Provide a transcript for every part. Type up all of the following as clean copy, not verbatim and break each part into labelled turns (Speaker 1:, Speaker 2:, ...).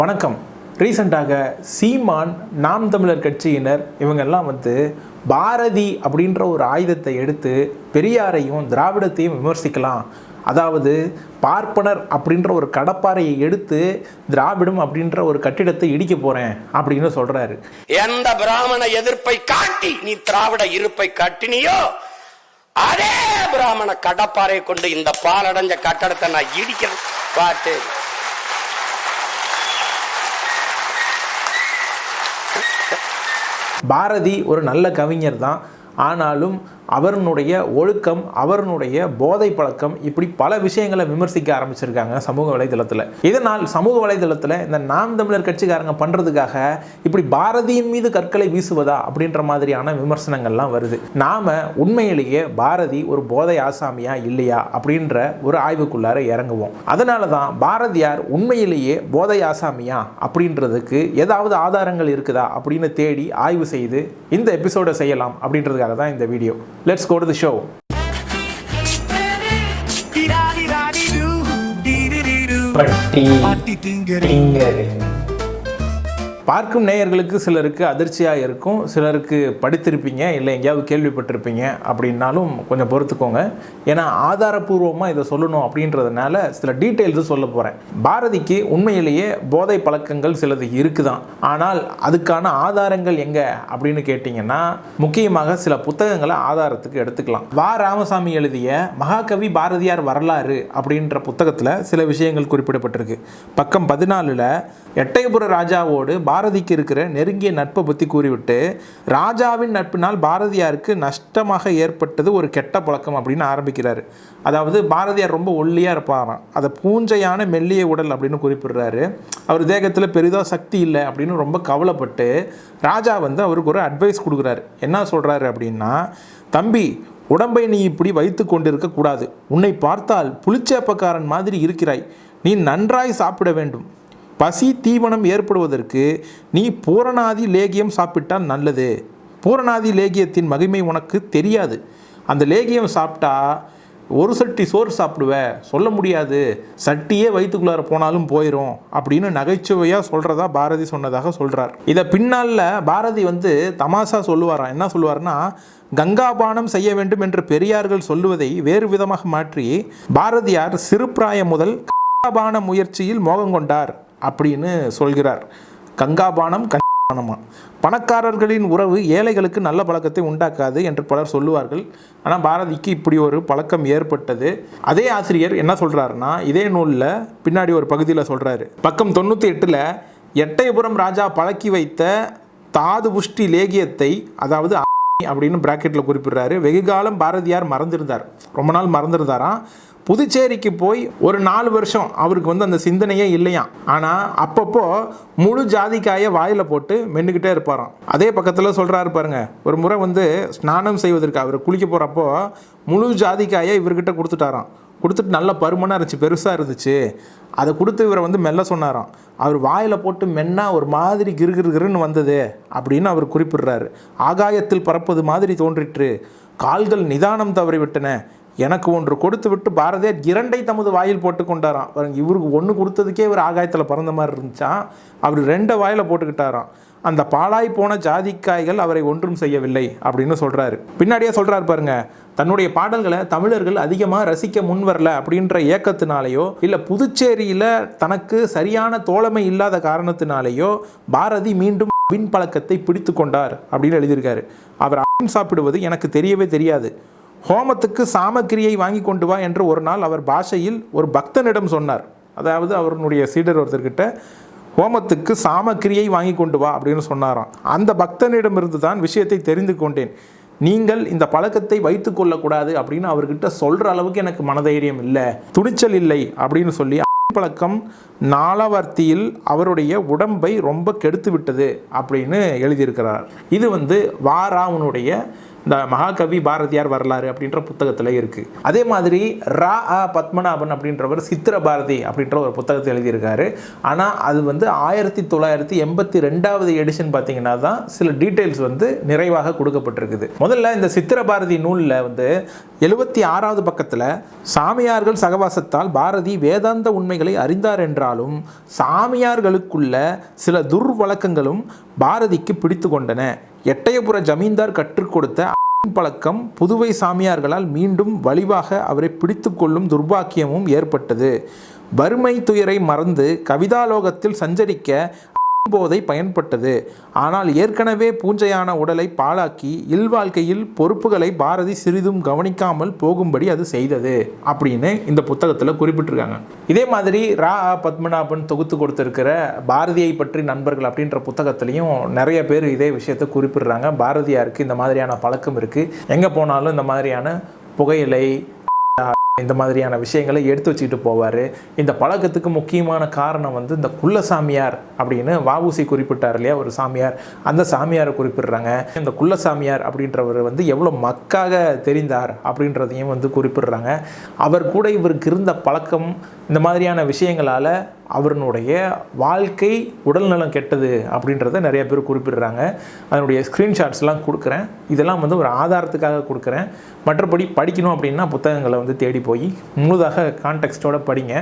Speaker 1: வணக்கம். ரீசெண்டாக சீமான், நாம் தமிழர் கட்சியினர் இவங்கெல்லாம் பாரதி அப்படின்ற ஒரு ஆயுதத்தை எடுத்து பெரியாரையும் திராவிடத்தையும் விமர்சிக்கலாம். அதாவது பார்ப்பனர் அப்படின்ற ஒரு கடப்பாறையை எடுத்து திராவிடம் அப்படின்ற ஒரு கட்டிடத்தை இடிக்க போறேன் அப்படின்னு சொல்றாரு.
Speaker 2: எந்த பிராமண எதிர்ப்பை காட்டி நீ திராவிட இருப்பை காட்டினியோ அதே பிராமண கடப்பாறை கொண்டு இந்த பாலடைஞ்ச கட்டடத்தை நான் இடிக்கிறேன் பாட்டு.
Speaker 1: பாரதி ஒரு நல்ல கவிஞர் தான். ஆனாலும் அவருடைய ஒழுக்கம், அவருடைய போதை பழக்கம், இப்படி பல விஷயங்களை விமர்சிக்க ஆரம்பிச்சிருக்காங்க சமூக வலைதளத்தில். இதனால் சமூக வலைதளத்தில் இந்த நாம் தமிழர் கட்சிக்காரங்க பண்ணுறதுக்காக இப்படி பாரதியின் மீது கற்களை வீசுவதா அப்படின்ற மாதிரியான விமர்சனங்கள்லாம் வருது. நாம் உண்மையிலேயே பாரதி ஒரு போதை ஆசாமியா இல்லையா அப்படின்ற ஒரு ஆய்வுக்குள்ளார இறங்குவோம். அதனால தான் பாரதியார் உண்மையிலேயே போதை ஆசாமியா அப்படின்றதுக்கு ஏதாவது ஆதாரங்கள் இருக்குதா அப்படின்னு தேடி ஆய்வு செய்து இந்த எபிசோடை செய்யலாம் அப்படின்றதுக்காக தான் இந்த video. Let's go to the show. பார்க்கும் நேயர்களுக்கு சிலருக்கு அதிர்ச்சியாக இருக்கும், சிலருக்கு படித்திருப்பீங்க, இல்லை எங்கேயாவது கேள்விப்பட்டிருப்பீங்க. அப்படின்னாலும் கொஞ்சம் பொறுத்துக்கோங்க. ஏன்னா ஆதாரபூர்வமாக இதை சொல்லணும் அப்படின்றதுனால சில டீட்டெயில்ஸு சொல்ல போகிறேன். பாரதிக்கு உண்மையிலேயே போதை பழக்கங்கள் சிலது இருக்குதான். ஆனால் அதுக்கான ஆதாரங்கள் எங்கே அப்படின்னு கேட்டிங்கன்னா, முக்கியமாக சில புத்தகங்களை ஆதாரத்துக்கு எடுத்துக்கலாம். வா. ராமசாமி எழுதிய மகாகவி பாரதியார் வரலாறு அப்படின்ற புத்தகத்தில் சில விஷயங்கள் குறிப்பிடப்பட்டிருக்கு. பக்கம் 14 எட்டயபுர ராஜாவோடு பாரதிக்கு இருக்கிற நெருங்கிய நட்பை பற்றி கூறிவிட்டு, ராஜாவின் நட்பினால் பாரதியாருக்கு நஷ்டமாக ஏற்பட்டது ஒரு கெட்ட பழக்கம் அப்படின்னு ஆரம்பிக்கிறாரு. அதாவது பாரதியார் ரொம்ப ஒல்லியாக இருப்பாராம், அதை பூஞ்சையான மெல்லிய உடல் அப்படின்னு குறிப்பிடுறாரு. அவர் தேகத்தில் பெரிதாக சக்தி இல்லை அப்படின்னு ரொம்ப கவலைப்பட்டு ராஜா அவருக்கு ஒரு அட்வைஸ் கொடுக்குறாரு. என்ன சொல்கிறாரு அப்படின்னா, தம்பி, உடம்பை நீ இப்படி வைத்து கொண்டிருக்க கூடாது. உன்னை பார்த்தால் புளிச்சேப்பக்காரன் மாதிரி இருக்கிறாய். நீ நன்றாய் சாப்பிட வேண்டும். பசி தீவனம் ஏற்படுவதற்கு நீ பூரணாதி லேகியம் சாப்பிட்டால் நல்லது. பூரணாதி லேகியத்தின் மகிமை உனக்கு தெரியாது. அந்த லேகியம் சாப்பிட்டா ஒரு சட்டி சோறு சாப்பிடுவ, சொல்ல முடியாது, சட்டியே வயிற்றுக்குள்ளார போனாலும் போயிடும் அப்படின்னு நகைச்சுவையாக சொல்கிறதா பாரதி சொன்னதாக சொல்கிறார். இதை பின்னால் பாரதி தமாஷா சொல்லுவாராம். என்ன சொல்லுவார்னா, கங்காபானம் செய்ய வேண்டும் என்று பெரியார்கள் சொல்லுவதை வேறு விதமாக மாற்றி பாரதியார் சிறுபிராயம் முதல் கங்காபான முயற்சியில் மோகம் கொண்டார் அப்படின்னு சொல்கிறார். கங்காபானம் கஞ்சாபானமா? பணக்காரர்களின் உறவு ஏழைகளுக்கு நல்ல பழக்கத்தை உண்டாக்காது என்று பலர் சொல்லுவார்கள். ஆனால் பாரதிக்கு இப்படி ஒரு பழக்கம் ஏற்பட்டது. அதே ஆசிரியர் என்ன சொல்கிறாருன்னா, இதே நூலில் பின்னாடி ஒரு பகுதியில் சொல்கிறாரு. பக்கம் 98 எட்டயபுரம் ராஜா பழக்கி வைத்த தாது புஷ்டி லேகியத்தை, அதாவது அப்படின்னு பிராக்கெட்டில் குறிப்பிடுறாரு, வெகுகாலம் பாரதியார் மறந்திருந்தார். ரொம்ப நாள் மறந்துருந்தாராம். புதுச்சேரிக்கு போய் ஒரு 4 வருஷம் அவருக்கு அந்த சிந்தனையே இல்லையாம். ஆனால் அப்பப்போ முழு ஜாதிக்காயை வாயில் போட்டு மென்னுக்கிட்டே இருப்பாராம். அதே பக்கத்தில் சொல்கிறாரு பாருங்க, ஒரு முறை ஸ்நானம் செய்வதற்கு அவர் குளிக்க போகிறப்போ முழு ஜாதிக்காயை இவர்கிட்ட கொடுத்துட்டாராம். கொடுத்துட்டு நல்ல பருமனாக இருந்துச்சு, பெருசாக இருந்துச்சு. அதை கொடுத்து இவரை மெல்ல சொன்னாராம். அவர் வாயில் போட்டு மென்னா ஒரு மாதிரி கிருகிருன்னு வந்தது அப்படின்னு அவர் குறிப்பிடுறாரு. ஆகாயத்தில் பறப்பது மாதிரி தோன்றிற்று, கால்கள் நிதானம் தவறிவிட்டன. எனக்கு ஒன்று கொடுத்து விட்டு பாரதியார் 2 தமது வாயில் போட்டு கொண்டாராம். இவருக்கு 1 கொடுத்ததுக்கே இவர் ஆகாயத்தில் பறந்த மாதிரி இருந்துச்சான். அவர் 2 வாயில் போட்டுக்கிட்டாராம். அந்த பாழாய் போன ஜாதிக்காய்கள் அவரை ஒன்றும் செய்யவில்லை அப்படின்னு சொல்கிறாரு. பின்னாடியே சொல்கிறாரு பாருங்க, தன்னுடைய பாடல்களை தமிழர்கள் அதிகமாக ரசிக்க முன் வரல அப்படின்ற ஏக்கத்தினாலேயோ, இல்லை புதுச்சேரியில் தனக்கு சரியான தோழமை இல்லாத காரணத்தினாலேயோ பாரதி மீண்டும் அபின் பழக்கத்தை பிடித்து கொண்டார் அப்படின்னு எழுதியிருக்காரு. அவர் அபின் சாப்பிடுவது எனக்கு தெரியவே தெரியாது. ஹோமத்துக்கு சாமக்கிரியை வாங்கி கொண்டு வா என்று ஒரு நாள் அவர் பாஷையில் ஒரு பக்தனிடம் சொன்னார். அதாவது அவருடைய சீடர் ஒருத்தர்கிட்ட ஹோமத்துக்கு சாமக்கிரியை வாங்கி கொண்டு வா அப்படின்னு சொன்னாராம். அந்த பக்தனிடமிருந்து தான் விஷயத்தை தெரிந்து கொண்டேன். நீங்கள் இந்த பழக்கத்தை வைத்து கொள்ளக்கூடாது அப்படின்னு அவர்கிட்ட சொல்கிற அளவுக்கு எனக்கு மனதைரியம் இல்லை, துணிச்சல் இல்லை அப்படின்னு சொல்லி பழக்கம் நாளவர்த்தியில் அவருடைய உடம்பை ரொம்ப கெடுத்து விட்டது அப்படின்னு எழுதியிருக்கிறார். இது வாராவுனுடைய இந்த மகாகவி பாரதியார் வரலாறு அப்படின்ற புத்தகத்தில் இருக்குது. அதே மாதிரி ரா அ பத்மநாபன் அப்படின்றவர் சித்திர பாரதி அப்படின்ற ஒரு புத்தகத்தை எழுதியிருக்காரு. ஆனால் அது வந்து 1982 எடிஷன் பார்த்தீங்கன்னா தான் சில டீட்டெயில்ஸ் வந்து நிறைவாக கொடுக்கப்பட்டிருக்குது. முதல்ல இந்த சித்திர பாரதி நூலில் வந்து 76வது பக்கத்தில் சாமியார்கள் சகவாசத்தால் பாரதி வேதாந்த உண்மைகளை அறிந்தார் என்றாலும் சாமியார்களுக்குள்ள சில துர்வழக்கங்களும் பாரதிக்கு பிடித்து கொண்டன. எட்டயபுர ஜமீன்தார் கற்றுக் கொடுத்த பழக்கம் புதுவை சாமியார்களால் மீண்டும் வலிவாக அவரை பிடித்து கொள்ளும் துர்பாக்கியமும் ஏற்பட்டது. வறுமை துயரை மறந்து கவிதாலோகத்தில் சஞ்சரிக்க போதை பயன்பட்டது. ஆனால் ஏற்கனவே பூஞ்சையான உடலை பாழாக்கி இல்வாழ்க்கையில் பொறுப்புகளை பாரதி சிறிதும் கவனிக்காமல் போகும்படி அது செய்தது அப்படின்னு இந்த புத்தகத்தில் குறிப்பிட்டிருக்காங்க. இதே மாதிரி ரா பத்மநாபன் தொகுத்து கொடுத்திருக்கிற பாரதியை பற்றி நண்பர்கள் அப்படின்ற புத்தகத்திலையும் நிறைய பேர் இதே விஷயத்தை குறிப்பிடுறாங்க. பாரதியாருக்கு இந்த மாதிரியான பழக்கம் இருக்குது. எங்கே போனாலும் இந்த மாதிரியான புகையிலை இந்த மாதிரியான விஷயங்களை எடுத்து வச்சுக்கிட்டு போவார். இந்த பழக்கத்துக்கு முக்கியமான காரணம் வந்து இந்த குள்ள சாமியார் அப்படின்னு வஉசி குறிப்பிட்டார் இல்லையா, ஒரு சாமியார், அந்த சாமியாரை குறிப்பிடுறாங்க. இந்த குள்ள சாமியார் அப்படின்றவர் வந்து எவ்வளோ மக்காக தெரிந்தார் அப்படின்றதையும் வந்து குறிப்பிடுறாங்க. அவர் கூட இவருக்கு இருந்த பழக்கம் இந்த மாதிரியான விஷயங்களால் அவருடைய வாழ்க்கை உடல்நலம் கெட்டது அப்படின்றத நிறைய பேர் குறிப்பிடுறாங்க. அதனுடைய ஸ்க்ரீன்ஷாட்ஸ்லாம் கொடுக்குறேன். இதெல்லாம் வந்து ஒரு ஆதாரத்துக்காக கொடுக்குறேன். மற்றபடி படிக்கணும் அப்படின்னா புத்தகங்களை வந்து தேடி போய் முழுதாக கான்டெக்ஸ்டோட படிங்க,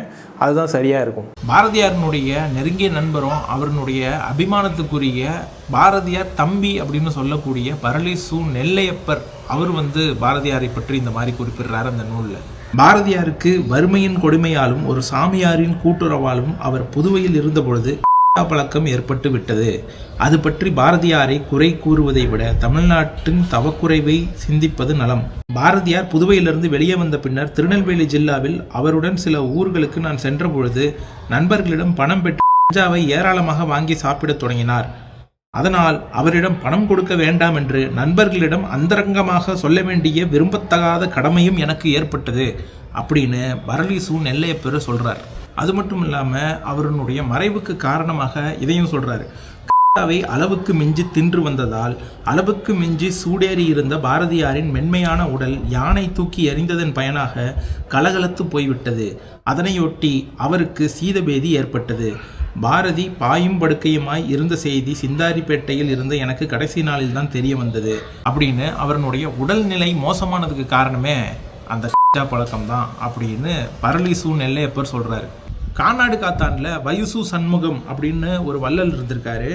Speaker 1: அதுதான் சரியாக இருக்கும். பாரதியாரினுடைய நெருங்கிய நண்பரும் அவருடைய அபிமானத்துக்குரிய பாரதியார் தம்பி அப்படின்னு சொல்லக்கூடிய பரளி சு நெல்லையப்பர் அவர் வந்து பாரதியாரை பற்றி இந்த மாதிரி குறிப்பிடுறார் அந்த நூலில். பாரதியாருக்கு வறுமையின் கொடுமையாலும் ஒரு சாமியாரின் கூட்டுறவாலும் அவர் புதுவையில் இருந்தபொழுது பழக்கம் ஏற்பட்டு விட்டது. அது பற்றி பாரதியாரை குறை கூறுவதை விட தமிழ்நாட்டின் தவக்குறைவை சிந்திப்பது நலம். பாரதியார் புதுவையிலிருந்து வெளியே வந்த பின்னர் திருநெல்வேலி ஜில்லாவில் அவருடன் சில ஊர்களுக்கு நான் சென்ற பொழுது நண்பர்களிடம் பணம் பெற்று கஞ்சாவை ஏராளமாக வாங்கி சாப்பிடத் தொடங்கினார். அதனால் அவரிடம் பணம் கொடுக்க வேண்டாம் என்று நண்பர்களிடம் அந்தரங்கமாக சொல்ல வேண்டிய விரும்பத்தகாத கடமையும் எனக்கு ஏற்பட்டது அப்படின்னு பரளி சு நெல்லையப்பர் சொல்றார். அது மட்டும் இல்லாமல் அவருடைய மறைவுக்கு காரணமாக இதையும் சொல்றாரு. கஞ்சாவை அளவுக்கு மிஞ்சி தின்று வந்ததால் அளவுக்கு மிஞ்சி சூடேறி இருந்த பாரதியாரின் மென்மையான உடல் யானை தூக்கி எறிந்ததன் பயனாக கலகலத்து போய்விட்டது. அதனையொட்டி அவருக்கு சீதபேதி ஏற்பட்டது. பாரதி பாயும் படுக்கையுமாய் இருந்த செய்தி சிந்தாரிப்பேட்டையில் இருந்த எனக்கு கடைசி நாளில் தான் தெரிய வந்தது அப்படின்னு அவருடைய உடல்நிலை மோசமானதுக்கு காரணமே அந்த கஞ்சா பழக்கம் தான் அப்படின்னு பரளி சு நெல்லையப்பர் சொல்றாரு. கானாடு காத்தான்ல வயுசு சண்முகம் அப்படின்னு ஒரு வள்ளல் இருந்திருக்காரு.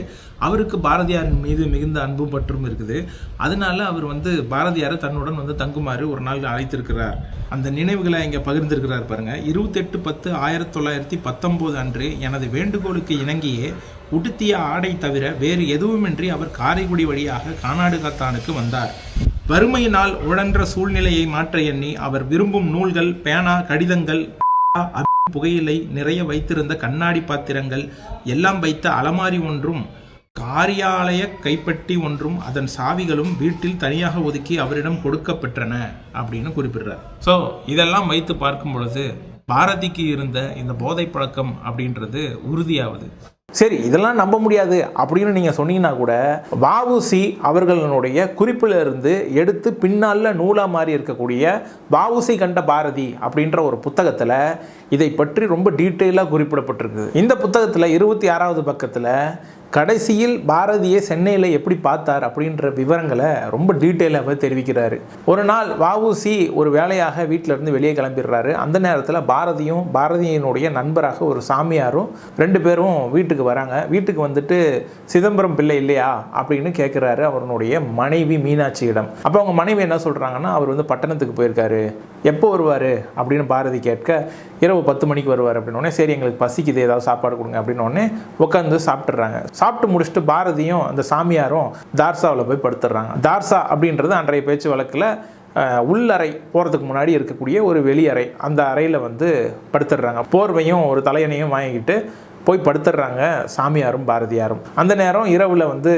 Speaker 1: அவருக்கு பாரதியாரின் மீது மிகுந்த அன்பும் பற்றும் இருக்குது. அதனால அவர் வந்து பாரதியாரை தன்னுடன் வந்து தங்குமாறு ஒரு நாள் அழைத்திருக்கிறார். அந்த நினைவுகளை இங்கே பகிர்ந்திருக்கிறார் பாருங்க. 28/10/1919 அன்று எனது வேண்டுகோளுக்கு இணங்கியே உடுத்திய ஆடை தவிர வேறு எதுவுமின்றி அவர் காரைக்குடி வழியாக கானாடு காத்தானுக்கு வந்தார். வறுமையினால் உழன்ற சூழ்நிலையை மாற்ற எண்ணி அவர் விரும்பும் நூல்கள், பேனா, கடிதங்கள், புகையிலை நிறைய வைத்திருந்த கண்ணாடி பாத்திரங்கள் எல்லாம் வைத்த அலமாரி ஒன்றும் காரியாலய கைப்பட்டி ஒன்றும் அதன் சாவிகளும் வீட்டில் தனியாக ஒதுக்கி அவரிடம் கொடுக்கப்பெற்றன அப்படின்னு குறிப்பிடுறார். ஸோ இதெல்லாம் வைத்து பார்க்கும் பொழுது பாரதிக்கு இருந்த இந்த போதை பழக்கம் அப்படின்றது உறுதியாகுது. சரி, இதெல்லாம் நம்ப முடியாது அப்படின்னு நீங்கள் சொன்னீங்கன்னா கூட வஉசி அவர்களுடைய குறிப்பில் இருந்து எடுத்து பின்னால் நூலாக மாறி இருக்கக்கூடிய வஉசி கண்ட பாரதி அப்படின்ற ஒரு புத்தகத்தில் இதை பற்றி ரொம்ப டீட்டெயிலாக குறிப்பிடப்பட்டிருக்கு. இந்த புத்தகத்தில் 26வது பக்கத்தில் கடைசியில் பாரதியை சென்னையில் எப்படி பார்த்தார் அப்படின்ற விவரங்களை ரொம்ப டீட்டெயிலாக தெரிவிக்கிறாரு. ஒரு நாள் வஉசி ஒரு வேலையாக வீட்டிலேருந்து வெளியே கிளம்பிடுறாரு. அந்த நேரத்தில் பாரதியும் பாரதியினுடைய நண்பராக ஒரு சாமியாரும் 2 பேரும் வீட்டுக்கு வராங்க. வீட்டுக்கு வந்துட்டு சிதம்பரம் பிள்ளை இல்லையா அப்படின்னு கேட்குறாரு அவருடைய மனைவி மீனாட்சியிடம். அப்போ அவங்க மனைவி என்ன சொல்கிறாங்கன்னா, அவர் வந்து பட்டணத்துக்கு போயிருக்காரு, எப்போ வருவார் அப்படின்னு பாரதி கேட்க, இரவு 10 மணிக்கு வருவார் அப்படின்னோடனே, சரி எங்களுக்கு பசிக்குது ஏதாவது சாப்பாடு கொடுங்க அப்படின்னோடனே உட்காந்து சாப்பிட்றாங்க. சாப்பிட்டு முடிச்சுட்டு பாரதியும் அந்த சாமியாரும் தார்சாவில் போய் படுத்துடுறாங்க. தார்சா அப்படின்றது அன்றைய பேச்சு வழக்கில் உள்ளறை போகிறதுக்கு முன்னாடி இருக்கக்கூடிய ஒரு வெளியறை. அந்த அறையில் வந்து படுத்துடுறாங்க. போர்வையும் ஒரு தலையணையும் வாங்கிக்கிட்டு போய் படுத்துடுறாங்க சாமியாரும் பாரதியாரும். அந்த நேரம் இரவில் வந்து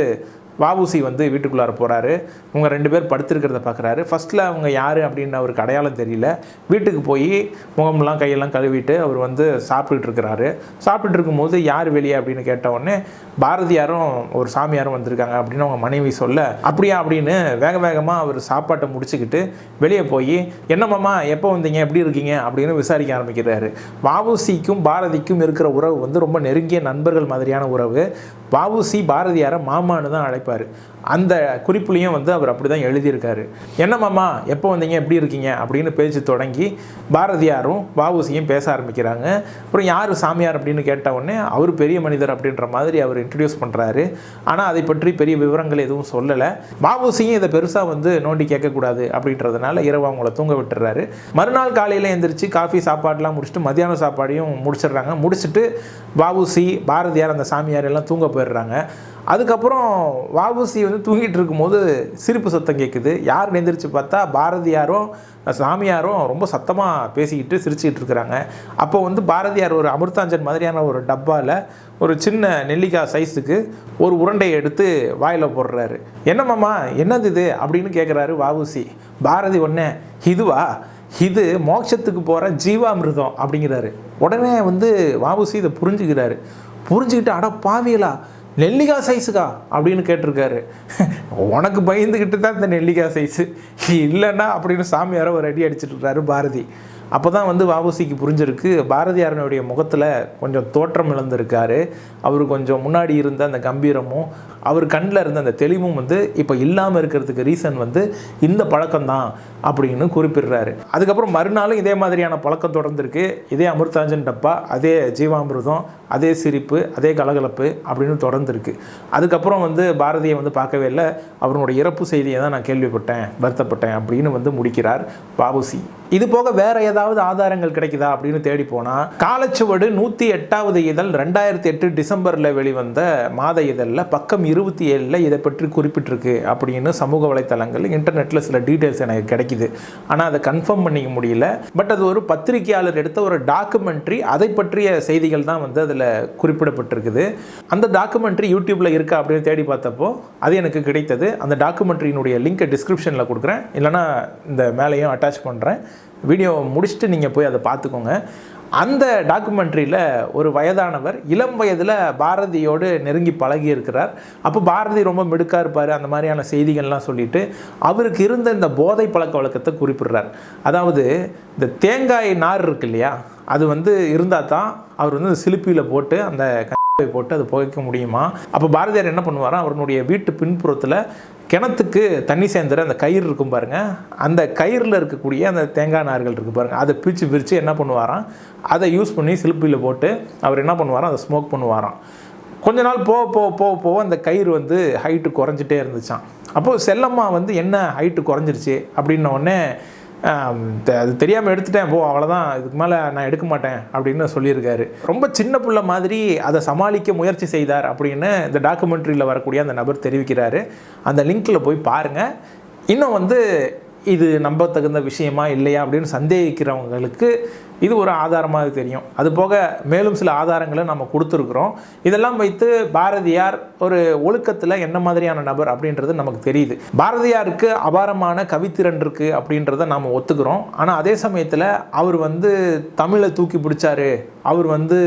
Speaker 1: வஉசி வந்து வீட்டுக்குள்ளார போகிறாரு. இவங்க 2 பேர் படுத்திருக்கிறத பார்க்குறாரு. ஃபஸ்ட்டில் அவங்க யார் அப்படின்னு அவருக்கு அடையாளம் தெரியல. வீட்டுக்கு போய் முகமெல்லாம் கையெல்லாம் கழுவிட்டு அவர் வந்து சாப்பிட்டுட்டு இருக்கிறாரு. சாப்பிட்டுட்டு இருக்கும்போது யார் வெளியே அப்படின்னு கேட்ட உடனே பாரதியாரும் ஒரு சாமியாரும் வந்திருக்காங்க அப்படின்னு அவங்க மனைவி சொல்ல, அப்படியா அப்படின்னு வேக வேகமாக அவர் சாப்பாட்டை முடிச்சுக்கிட்டு வெளியே போய், என்னம்மாம்மா எப்போ வந்தீங்க, எப்படி இருக்கீங்க அப்படின்னு விசாரிக்க ஆரம்பிக்கிறாரு. வஉசிக்கும் பாரதிக்கும் இருக்கிற உறவு வந்து ரொம்ப நெருங்கிய நண்பர்கள் மாதிரியான உறவு. வஉசி பாரதியாரை மாமான்னு தான் அழைப்பார். அந்த குறிப்புலையும் வந்து அவர் அப்படி தான் எழுதியிருக்காரு. என்னம்மாம்மா எப்போ வந்தீங்க, எப்படி இருக்கீங்க அப்படின்னு பேச்சு தொடங்கி பாரதியாரும் வஉசியும் பேச ஆரம்பிக்கிறாங்க. அப்புறம் யார் சாமியார் அப்படின்னு கேட்ட உடனே அவர் பெரிய மனிதர் அப்படின்ற மாதிரி அவர் இன்ட்ரடியூஸ் பண்ணுறாரு. ஆனால் அதை பற்றி பெரிய விவரங்கள் எதுவும் சொல்லலை. வஉசியும் இதை பெருசாக வந்து நோண்டி கேட்கக்கூடாது அப்படின்றதுனால இரவு அவங்கள தூங்க விட்டுறாரு. மறுநாள் காலையில் எழுந்திரிச்சு காஃபி சாப்பாடெலாம் முடிச்சுட்டு மத்தியான சாப்பாடையும் முடிச்சிடுறாங்க. முடிச்சுட்டு வஉசி பாரதியார் அந்த சாமியார் எல்லாம் தூங்க போயிடுறாங்க. அதுக்கப்புறம் வஉசி வந்து தூங்கிட்டு இருக்கும்போது சிரிப்பு சத்தம் கேட்குது. யார் எழுந்திரிச்சு பார்த்தா பாரதியாரும் சாமியாரும் ரொம்ப சத்தமாக பேசிக்கிட்டு சிரிச்சுக்கிட்டு இருக்கிறாங்க. அப்போ வந்து பாரதியார் ஒரு அமிர்தாஞ்சன் மாதிரியான ஒரு டப்பாவில் ஒரு சின்ன நெல்லிக்காய் சைஸுக்கு ஒரு உருண்டையை எடுத்து வாயில் போடுறாரு. என்னம்மாம்மா என்னது இது அப்படின்னு கேட்குறாரு வஉசி. பாரதி ஒன்று, இதுவா, இது மோட்சத்துக்கு போகிற ஜீவாமிர்தம் அப்படிங்கிறாரு. உடனே வந்து வஉசி இதை புரிஞ்சுக்கிட்டு அட பாவியலா நெல்லிக்காய் சைஸுக்கா அப்படின்னு கேட்டிருக்காரு. உனக்கு பயந்துக்கிட்டு தான் இந்த நெல்லிக்காய் சைஸு இல்லைன்னா அப்படின்னு சாமியாரை ஒரு அடி அடிச்சுட்டு இருக்காரு பாரதி. அப்போ தான் வந்து வஉசிக்கு புரிஞ்சிருக்கு பாரதியாரனுடைய முகத்தில் கொஞ்சம் தோற்றம் இழந்திருக்காரு. அவர் கொஞ்சம் முன்னாடி இருந்த அந்த கம்பீரமும் அவர் கண்ணில் இருந்த அந்த தெளிவும் வந்து இப்போ இல்லாமல் இருக்கிறதுக்கு ரீசன் வந்து இந்த பழக்கம்தான் அப்படின்னு குறிப்பிடுறாரு. அதுக்கப்புறம் மறுநாளும் இதே மாதிரியான பழக்கம் தொடர்ந்துருக்கு. இதே அமிர்தாஞ்சன் டப்பா, அதே ஜீவாமிர்தம், அதே சிரிப்பு, அதே கலகலப்பு அப்படின்னு தொடர்ந்துருக்கு. அதுக்கப்புறம் வந்து பாரதியை வந்து பார்க்கவே இல்லை. அவருடைய இறப்பு செய்தியை தான் நான் கேள்விப்பட்டேன், வருத்தப்பட்டேன் அப்படின்னு வந்து முடிக்கிறார் வஉசி. இது போக வேற ஏதாவது ஆதாரங்கள் கிடைக்குதா அப்படின்னு தேடி போனால் காலச்சுவடு 108வது இதழ் 2008 டிசம்பரில் வெளிவந்த மாத இதழில் பக்கம் 27 இதை பற்றி குறிப்பிட்டிருக்கு அப்படின்னு சமூக வலைத்தளங்கள் இன்டர்நெட்டில் சில டீட்டெயில்ஸ் எனக்கு கிடைக்குது. ஆனால் அதை கன்ஃபார்ம் பண்ணிக்க முடியல. பட் அது ஒரு பத்திரிகையாளர் எடுத்த ஒரு டாக்குமெண்ட்ரி, அதை பற்றிய செய்திகள் தான் வந்து அதில் குறிப்பிடப்பட்டிருக்குது. அந்த டாக்குமெண்ட்ரி யூடியூப்பில் இருக்கா அப்படின்னு தேடி பார்த்தப்போ அது எனக்கு கிடைத்தது. அந்த டாக்குமெண்ட்ரியினுடைய லிங்கை டிஸ்கிரிப்ஷனில் கொடுக்குறேன், இல்லைனா இந்த மேலேயும் அட்டாச் பண்ணுறேன். வீடியோ முடிச்சுட்டு நீங்கள் போய் அதை பார்த்துக்கோங்க. அந்த டாக்குமெண்ட்ரியில் ஒரு வயதானவர் இளம் வயதில் பாரதியோடு நெருங்கி பழகி இருக்கிறார். அப்போ பாரதி ரொம்ப மிடுக்காக இருப்பார், அந்த மாதிரியான செய்திகள்லாம் சொல்லிட்டு அவருக்கு இருந்த இந்த போதை பழக்க வழக்கத்தை குறிப்பிடுறார். அதாவது இந்த தேங்காய் நார் இருக்கு இல்லையா, அது வந்து இருந்தால் தான் அவர் வந்து சிலிப்பியில் போட்டு அந்த போட்டு அது புகைக்க முடியுமா. அப்போ பாரதியார் என்ன பண்ணுவாராம், அவருடைய வீட்டு பின்புறத்தில் கிணத்துக்கு தண்ணி சேர்ந்துற அந்த கயிறு இருக்கும் பாருங்கள், அந்த கயிறில் இருக்கக்கூடிய அந்த தேங்காய் நார்கள் இருக்குது பாருங்கள், அதை பிரித்து என்ன பண்ணுவாராம், அதை யூஸ் பண்ணி சிலிப்பியில் போட்டு அவர் என்ன பண்ணுவாராம், அதை ஸ்மோக் பண்ணுவாராம். கொஞ்ச நாள் போக அந்த கயிறு வந்து ஹைட்டு குறைஞ்சிட்டே இருந்துச்சான். அப்போது செல்லம்மா வந்து என்ன ஹைட்டு குறைஞ்சிருச்சு அப்படின்ன உடனே அது தெரியாமல் எடுத்துட்டேன், அவ்வளோதான், இதுக்கு மேலே நான் எடுக்க மாட்டேன் அப்படின்னு சொல்லியிருக்காரு. ரொம்ப சின்ன பிள்ளை மாதிரி அதை சமாளிக்க முயற்சி செய்தார் அப்படின்னு இந்த டாக்குமெண்ட்ரியில் வரக்கூடிய அந்த நபர் தெரிவிக்கிறாரு. அந்த லிங்க்கில் போய் பாருங்கள். இன்னும் வந்து இது நம்பத்தகுந்த விஷயமா இல்லையா அப்படின்னு சந்தேகிக்கிறவங்களுக்கு இது ஒரு ஆதாரமாக தெரியும். அதுபோக மேலும் சில ஆதாரங்களை நம்ம கொடுத்துருக்குறோம். இதெல்லாம் வைத்து பாரதியார் ஒரு ஒழுக்கத்தில் என்ன மாதிரியான நபர் அப்படின்றது நமக்கு தெரியுது. பாரதியாருக்கு அபாரமான கவித்திறன் இருக்குது அப்படின்றத நாம் ஒத்துக்கிறோம். ஆனால் அதே சமயத்தில் அவர் வந்து தமிழை தூக்கி பிடிச்சாரு, அவர் வந்து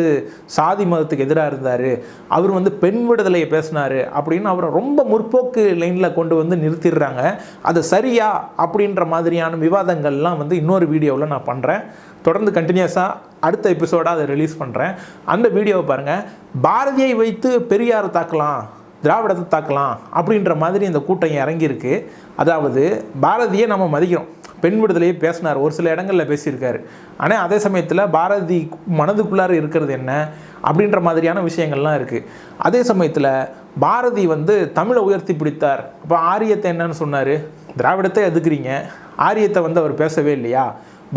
Speaker 1: சாதி மதத்துக்கு எதிராக இருந்தார், அவர் வந்து பெண் விடுதலையை பேசினார் அப்படின்னு அவரை ரொம்ப முற்போக்கு லைனில் கொண்டு வந்து நிறுத்திடுறாங்க. அது சரியா அப்படின்ற மாதிரியான விவாதங்கள்லாம் வந்து இன்னொரு வீடியோவில் நான் பண்ணுறேன். தொடர்ந்து கண்டினியூஸாக அடுத்த எபிசோடாக அதை ரிலீஸ் பண்ணுறேன். அந்த வீடியோவை பாருங்கள். பாரதியை வைத்து பெரியார் தாக்கலாம், திராவிடத்தை தாக்கலாம் அப்படின்ற மாதிரி இந்த கூட்டம் இறங்கியிருக்கு. அதாவது பாரதியை நம்ம மதிக்கிறோம், பெண் விடுதலையை பேசினார், ஒரு சில இடங்களில் பேசியிருக்காரு. ஆனால் அதே சமயத்தில் பாரதி மனதுக்குள்ளார இருக்கிறது என்ன அப்படின்ற மாதிரியான விஷயங்கள்லாம் இருக்குது. அதே சமயத்தில் பாரதி வந்து தமிழை உயர்த்தி பிடித்தார். இப்போ ஆரியத்தை என்னன்னு சொன்னார், திராவிடத்தை எதுக்குறீங்க, ஆரியத்தை வந்து அவர் பேசவே இல்லையா,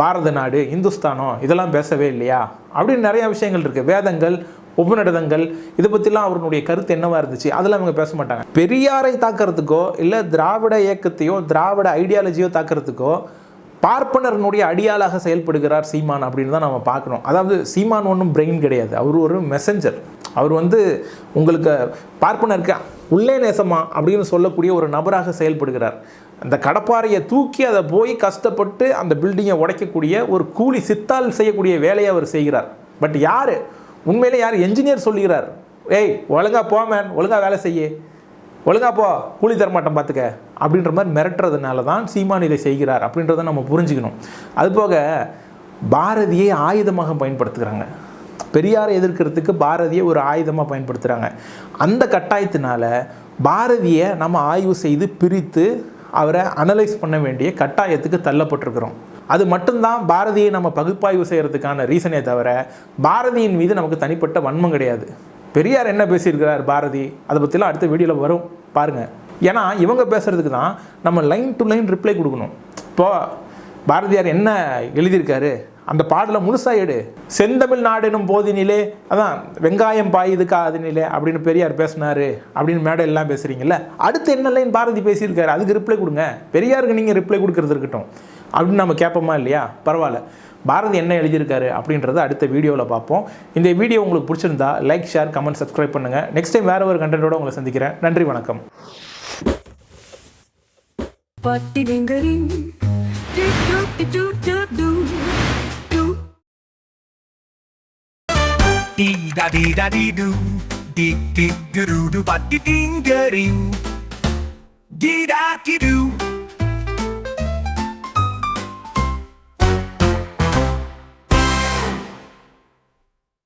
Speaker 1: பாரத நாடு, இந்துஸ்தானம் இதெல்லாம் பேசவே இல்லையா அப்படின்னு நிறையா விஷயங்கள் இருக்குது. வேதங்கள், உபநிடதங்கள், இதை பற்றிலாம் அவருடைய கருத்து என்னவா இருந்துச்சு, அதெல்லாம் அவங்க பேச மாட்டாங்க. பெரியாரை தாக்கிறதுக்கோ இல்லை திராவிட இயக்கத்தையோ திராவிட ஐடியாலஜியோ தாக்கிறதுக்கோ பார்ப்பனர்களுடைய அடியாளாக செயல்படுகிறார் சீமான் அப்படின்னு தான் நம்ம பார்க்கணும். அதாவது சீமான் ஒன்றும் பிரெயின் கிடையாது, அவர் ஒரு மெசஞ்சர். அவர் வந்து உங்களுக்கு பார்ப்பனருக்கு உள்ளே நேசமா அப்படின்னு சொல்லக்கூடிய ஒரு நபராக செயல்படுகிறார். அந்த கடப்பாறையை தூக்கி அதை போய் கஷ்டப்பட்டு அந்த பில்டிங்கை உடைக்கக்கூடிய ஒரு கூலி சித்தால் செய்யக்கூடிய வேலையை அவர் செய்கிறார். பட் யார் உண்மையிலே யார் என்ஜினியர் சொல்லுகிறார், ஏய் ஒழுங்கா போ மேன், ஒழுங்கா வேலை செய்ய, ஒழுங்கா போ, கூலி தரமாட்டேன் பார்த்துக்க அப்படின்ற மாதிரி மிரட்டுறதுனால தான் சீமான் இதை செய்கிறார் அப்படின்றத நம்ம புரிஞ்சுக்கணும். அதுபோக பாரதியை ஆயுதமாக பயன்படுத்துகிறாங்க. பெரியாரை எதிர்க்கிறதுக்கு பாரதியை ஒரு ஆயுதமாக பயன்படுத்துகிறாங்க. அந்த கட்டாயத்தினால பாரதியை நம்ம ஆய்வு செய்து பிரித்து அவரை அனலைஸ் பண்ண வேண்டிய கட்டாயத்துக்கு தள்ளப்பட்டிருக்கிறோம். அது மட்டும்தான் பாரதியை நம்ம பகுப்பாய்வு செய்கிறதுக்கான ரீசனே தவிர பாரதியின் மீது நமக்கு தனிப்பட்ட வன்மம் கிடையாது. பெரியார் என்ன பேசியிருக்கிறார் பாரதி, அதை பற்றிலாம் அடுத்த வீடியோவில் வரும் பாருங்கள். ஏன்னா இவங்க பேசுகிறதுக்கு தான் நம்ம லைன் டு லைன் ரிப்ளை கொடுக்கணும். இப்போது பாரதியார் என்ன எழுதியிருக்காரு அந்த பாடலை முழுசாக எடு. செந்தமிழ் நாடெனும் போதினிலே, அதான் வெங்காயம் பாயுது காதினிலே அப்படின்னு பெரியார் பேசினாரு அப்படின்னு மேடை எல்லாம் பேசுகிறீங்கல்ல, அடுத்து என்ன லைன் பாரதி பேசியிருக்காரு அதுக்கு ரிப்ளை கொடுங்க. பெரியாருக்கு நீங்கள் ரிப்ளை கொடுக்கறது இருக்கட்டும் அப்படின்னு நம்ம கேட்போமா இல்லையா? பரவாயில்ல, பாரதி என்ன எழுதியிருக்காரு அப்படின்றத அடுத்த வீடியோவில் பார்ப்போம். இந்த வீடியோ உங்களுக்கு பிடிச்சிருந்தா லைக், ஷேர், கமெண்ட், சப்ஸ்கிரைப் பண்ணுங்கள். நெக்ஸ்ட் டைம் வேறு ஒரு கண்டென்ட்டோட உங்களை சந்திக்கிறேன். நன்றி, வணக்கம்.
Speaker 3: Dee da dee da dee doo, dee dee doo doo doo, ba dee ding da ding, dee da dee doo.